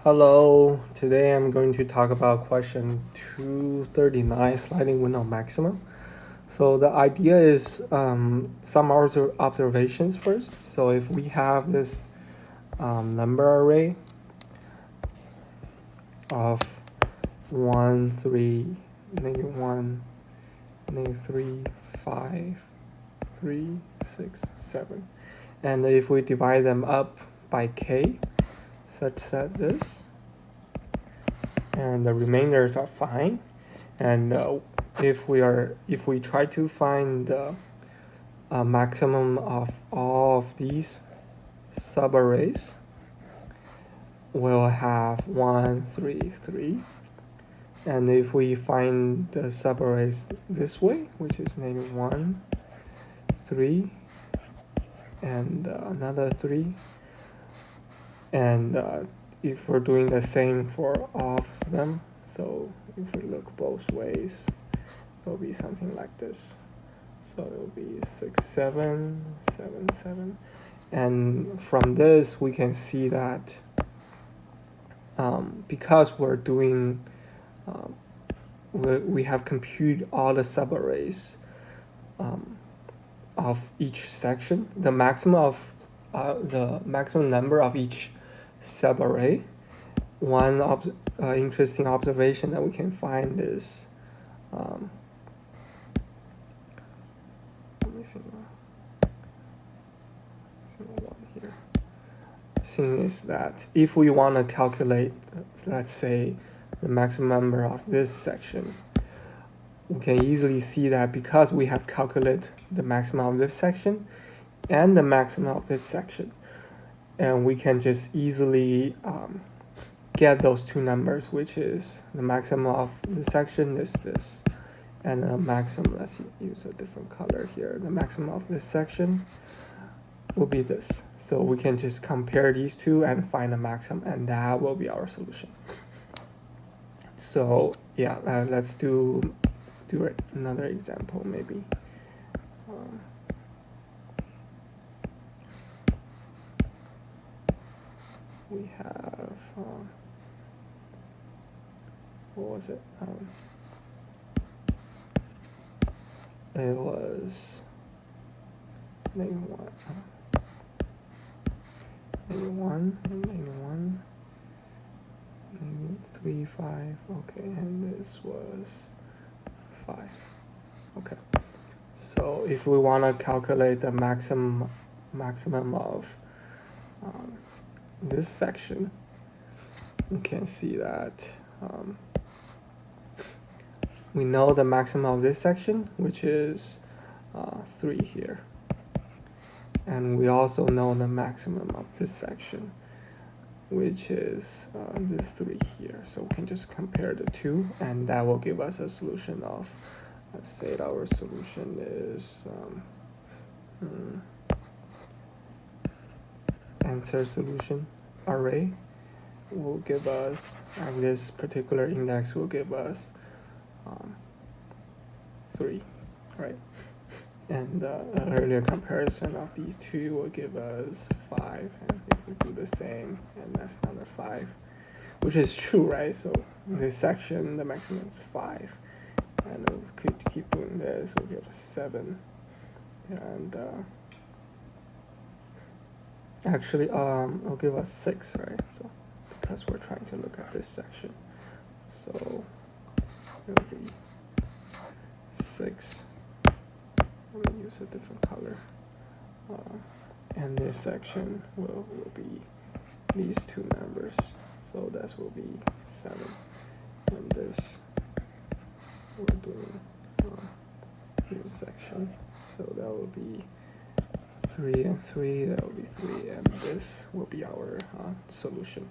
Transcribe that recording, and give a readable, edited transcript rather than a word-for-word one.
Hello, today I'm going to talk about question 239, sliding window maximum. So the idea is some observations first. So if we have this number array of 1, 3, -1, -3, 5, 3, 6, 7. And if we divide them up by k, such that this, and the remainders are fine. And if we try to find the maximum of all of these subarrays, we'll have 1, 3, 3. And if we find the subarrays this way, which is -1, 3, and another 3, and if we're doing the same for all of them, so if we look both ways, it'll be something like this. So it'll be 6, 7, 7, 7. And from this, we can see that because we're doing, we have computed all the subarrays of each section, the maximum number of each subarray. One interesting observation that we can find is is that if we want to calculate, let's say, the maximum number of this section, we can easily see that because we have calculated the maximum of this section and the maximum of this section, and we can just easily get those two numbers, which is the maximum of the section is this, and the maximum, let's use a different color here, the maximum of this section will be this. So we can just compare these two and find the maximum, and that will be our solution. So yeah, let's do another example maybe. We have what was it? It was -1, -1, -3, 5. Okay, and this was 5. Okay. So if we want to calculate the maximum of this section, we can see that we know the maximum of this section, which is 3 here. And we also know the maximum of this section, which is this 3 here. So we can just compare the two, and that will give us a solution of, let's say that our solution is answer solution array will give us, and this particular index will give us 3, right? And the earlier comparison of these two will give us 5, and if we do the same, and that's number 5, which is true, right? So in this section, the maximum is 5, and if we could keep doing this, we'll give us 7, and actually, it'll give us 6, right? So because we're trying to look at this section, so it'll be 6. Let me use a different color. And this section will be these two numbers. So that will be 7. And this, we're doing this section. So that will be 3 and 3. That will be 3. And this will be our solution.